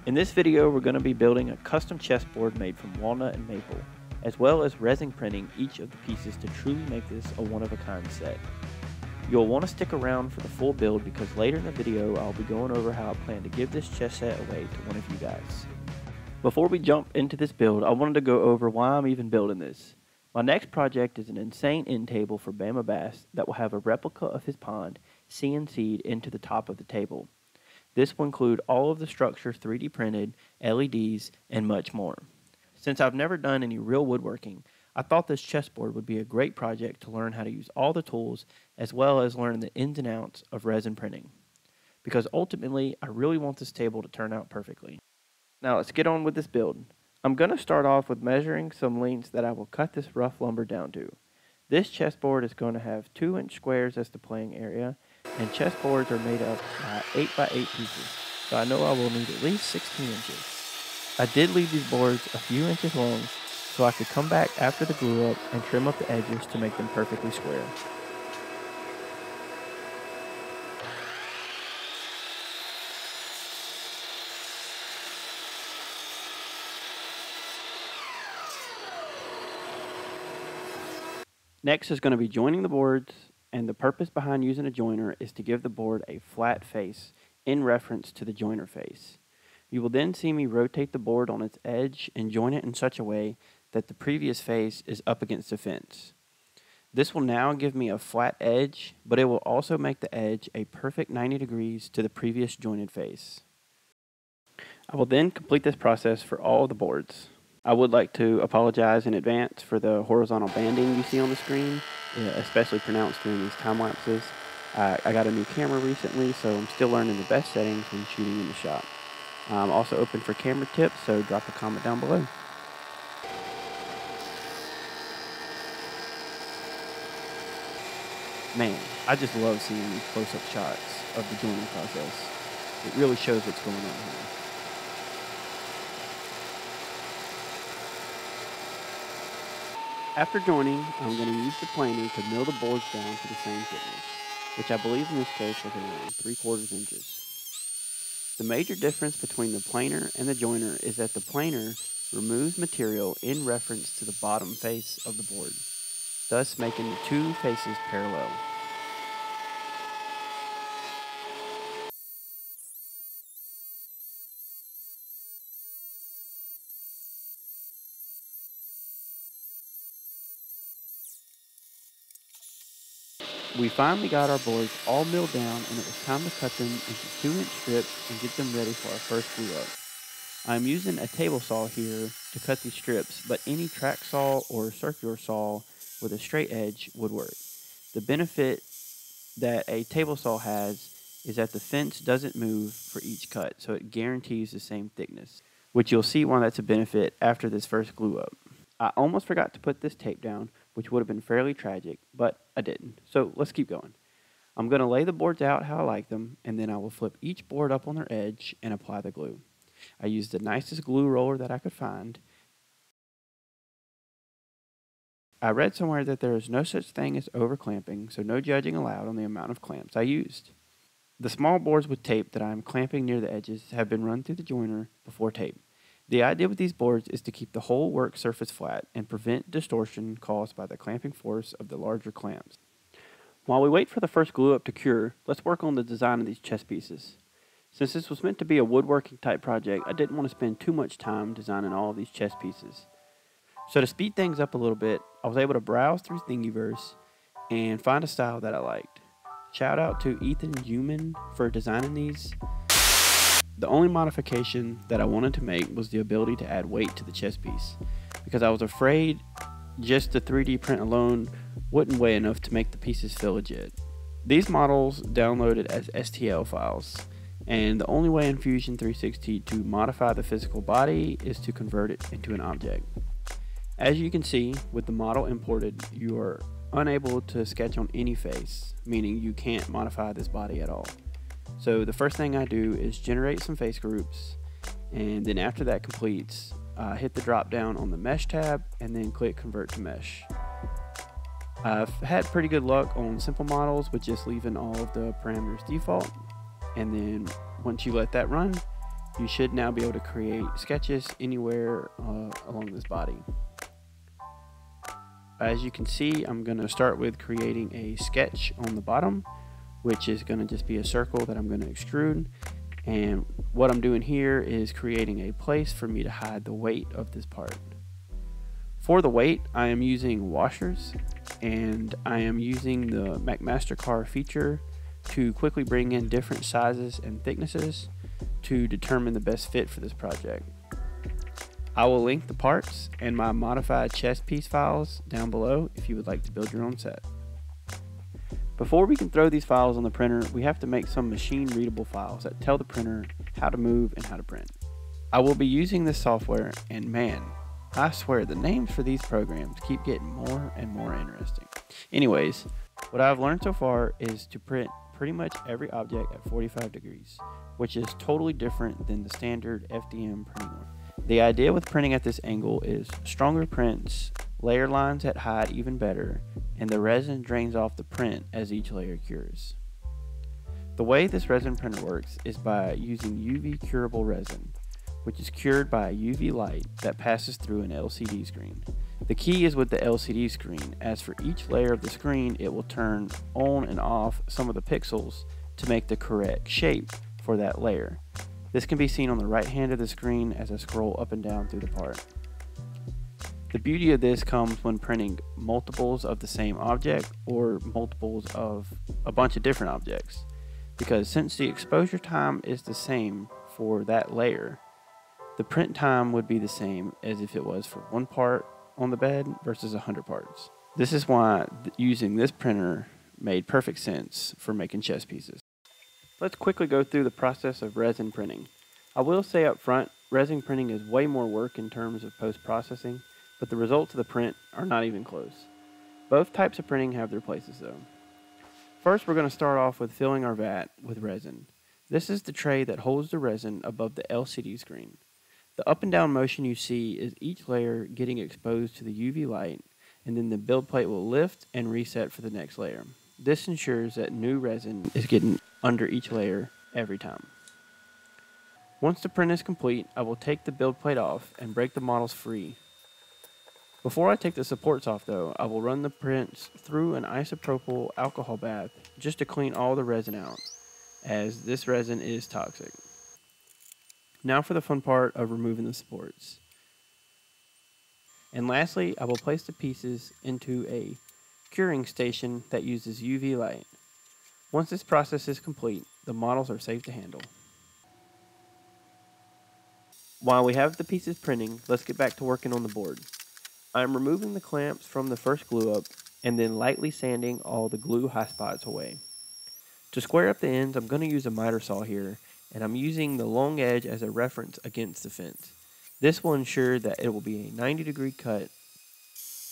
In this video, we're going to be building a custom chessboard made from walnut and maple, as well as resin printing each of the pieces to truly make this a one-of-a-kind set. You'll want to stick around for the full build because later in the video, I'll be going over how I plan to give this chess set away to one of you guys. Before we jump into this build, I wanted to go over why I'm even building this. My next project is an insane end table for Bama Bass that will have a replica of his pond CNC'd into the top of the table. This will include all of the structure 3D printed, LEDs, and much more. Since I've never done any real woodworking, I thought this chessboard would be a great project to learn how to use all the tools as well as learn the ins and outs of resin printing. Because ultimately, I really want this table to turn out perfectly. Now let's get on with this build. I'm going to start off with measuring some lengths that I will cut this rough lumber down to. This chessboard is going to have 2-inch squares as the playing area, and chessboards are made up by 8x8 pieces, so I know I will need at least 16 inches. I did leave these boards a few inches long, so I could come back after the glue up and trim up the edges to make them perfectly square. Next is going to be joining the boards, and the purpose behind using a joiner is to give the board a flat face in reference to the joiner face. You will then see me rotate the board on its edge and join it in such a way that the previous face is up against the fence. This will now give me a flat edge, but it will also make the edge a perfect 90 degrees to the previous jointed face. I will then complete this process for all of the boards. I would like to apologize in advance for the horizontal banding you see on the screen, especially pronounced during these time lapses. I got a new camera recently, so I'm still learning the best settings when shooting in the shop. I'm also open for camera tips, so drop a comment down below. Man, I just love seeing these close-up shots of the joining process. It really shows what's going on here. After joining, I'm going to use the planer to mill the boards down to the same thickness, which I believe in this case was around 3/4 inches. The major difference between the planer and the joiner is that the planer removes material in reference to the bottom face of the board, thus making the two faces parallel. We finally got our boards all milled down, and it was time to cut them into 2-inch strips and get them ready for our first glue up. I'm using a table saw here to cut these strips, but any track saw or circular saw with a straight edge would work. The benefit that a table saw has is that the fence doesn't move for each cut, so it guarantees the same thickness, which you'll see why that's a benefit after this first glue up. I almost forgot to put this tape down, which would have been fairly tragic, but I didn't. So let's keep going. I'm going to lay the boards out how I like them, and then I will flip each board up on their edge and apply the glue. I used the nicest glue roller that I could find. I read somewhere that there is no such thing as over clamping, so no judging allowed on the amount of clamps I used. The small boards with tape that I am clamping near the edges have been run through the joiner before tape. The idea with these boards is to keep the whole work surface flat and prevent distortion caused by the clamping force of the larger clamps. While we wait for the first glue up to cure, let's work on the design of these chess pieces. Since this was meant to be a woodworking type project, I didn't want to spend too much time designing all of these chess pieces. So to speed things up a little bit, I was able to browse through Thingyverse and find a style that I liked. Shout out to Ethan Human for designing these. The only modification that I wanted to make was the ability to add weight to the chess piece, because I was afraid just the 3D print alone wouldn't weigh enough to make the pieces feel legit. These models downloaded as STL files, and the only way in Fusion 360 to modify the physical body is to convert it into an object. As you can see, with the model imported, you are unable to sketch on any face, meaning you can't modify this body at all. So the first thing I do is generate some face groups, and then after that completes, hit the drop down on the mesh tab and then click convert to mesh. I've had pretty good luck on simple models with just leaving all of the parameters default, and then once you let that run, You should now be able to create sketches anywhere along this body. As you can see, I'm going to start with creating a sketch on the bottom, which is going to just be a circle that I'm going to extrude. And what I'm doing here is creating a place for me to hide the weight of this part. For the weight, I am using washers, and I am using the McMaster-Carr feature to quickly bring in different sizes and thicknesses to determine the best fit for this project. I will link the parts and my modified chess piece files down below if you would like to build your own set. Before we can throw these files on the printer, we have to make some machine readable files that tell the printer how to move and how to print. I will be using this software, and man, I swear the names for these programs keep getting more and more interesting. Anyways, what I've learned so far is to print pretty much every object at 45 degrees, which is totally different than the standard FDM printing one. The idea with printing at this angle is stronger prints, layer lines that hide even better, and the resin drains off the print as each layer cures. The way this resin printer works is by using UV curable resin, which is cured by a UV light that passes through an LCD screen. The key is with the LCD screen, as for each layer of the screen it will turn on and off some of the pixels to make the correct shape for that layer. This can be seen on the right hand of the screen as I scroll up and down through the part. The beauty of this comes when printing multiples of the same object or multiples of a bunch of different objects, because since the exposure time is the same for that layer, the print time would be the same as if it was for one part on the bed versus 100 parts. This is why using this printer made perfect sense for making chess pieces. Let's quickly go through the process of resin printing. I will say up front, resin printing is way more work in terms of post-processing, but the results of the print are not even close. Both types of printing have their places though. First, we're going to start off with filling our vat with resin. This is the tray that holds the resin above the LCD screen. The up and down motion you see is each layer getting exposed to the UV light, and then the build plate will lift and reset for the next layer. This ensures that new resin is getting under each layer every time. Once the print is complete, I will take the build plate off and break the models free. Before I take the supports off though, I will run the prints through an isopropyl alcohol bath just to clean all the resin out, as this resin is toxic. Now for the fun part of removing the supports. And lastly, I will place the pieces into a curing station that uses UV light. Once this process is complete, the models are safe to handle. While we have the pieces printing, let's get back to working on the board. I am removing the clamps from the first glue up and then lightly sanding all the glue high spots away. To square up the ends, I'm going to use a miter saw here, and I'm using the long edge as a reference against the fence. This will ensure that it will be a 90-degree cut.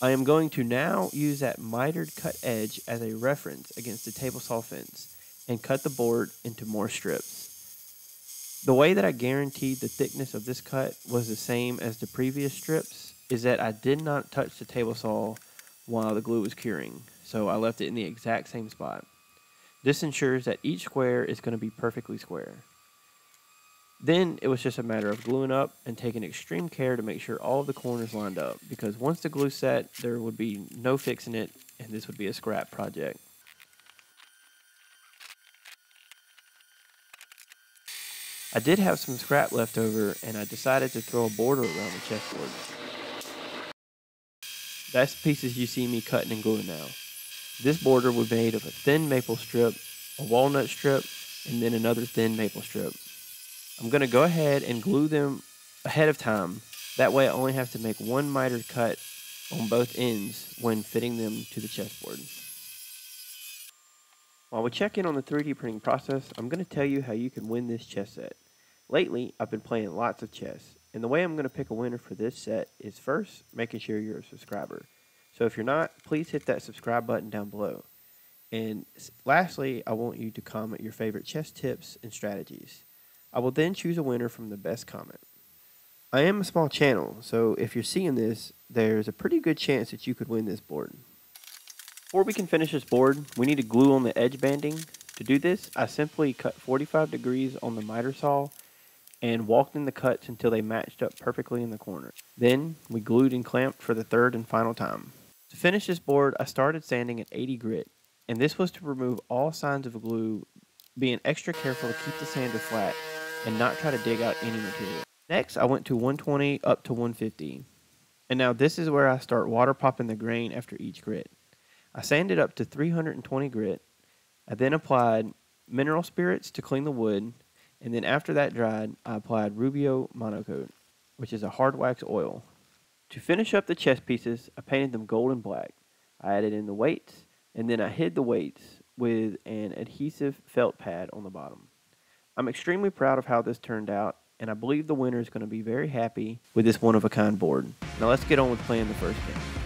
I am going to now use that mitered cut edge as a reference against the table saw fence and cut the board into more strips. The way that I guaranteed the thickness of this cut was the same as the previous strips is that I did not touch the table saw while the glue was curing, so I left it in the exact same spot. This ensures that each square is going to be perfectly square. Then it was just a matter of gluing up and taking extreme care to make sure all of the corners lined up, because once the glue set, there would be no fixing it, and this would be a scrap project. I did have some scrap left over, and I decided to throw a border around the chessboard. That's the pieces you see me cutting and gluing now. This border was made of a thin maple strip, a walnut strip, and then another thin maple strip. I'm going to go ahead and glue them ahead of time. That way I only have to make one mitered cut on both ends when fitting them to the chessboard. While we check in on the 3D printing process, I'm going to tell you how you can win this chess set. Lately, I've been playing lots of chess, and the way I'm going to pick a winner for this set is first, making sure you're a subscriber. So if you're not, please hit that subscribe button down below. And lastly, I want you to comment your favorite chess tips and strategies. I will then choose a winner from the best comment. I am a small channel, so if you're seeing this, there's a pretty good chance that you could win this board. Before we can finish this board, we need to glue on the edge banding. To do this, I simply cut 45 degrees on the miter saw and walked in the cuts until they matched up perfectly in the corner. Then we glued and clamped for the third and final time. To finish this board, I started sanding at 80 grit, and this was to remove all signs of glue, being extra careful to keep the sander flat and not try to dig out any material. Next, I went to 120 up to 150, and now this is where I start water popping the grain after each grit. I sanded up to 320 grit. I then applied mineral spirits to clean the wood, and then after that dried, I applied Rubio Monocoat, which is a hard wax oil. To finish up the chest pieces, I painted them gold and black. I added in the weights, and then I hid the weights with an adhesive felt pad on the bottom. I'm extremely proud of how this turned out, and I believe the winner is going to be very happy with this one-of-a-kind board. Now let's get on with playing the first game.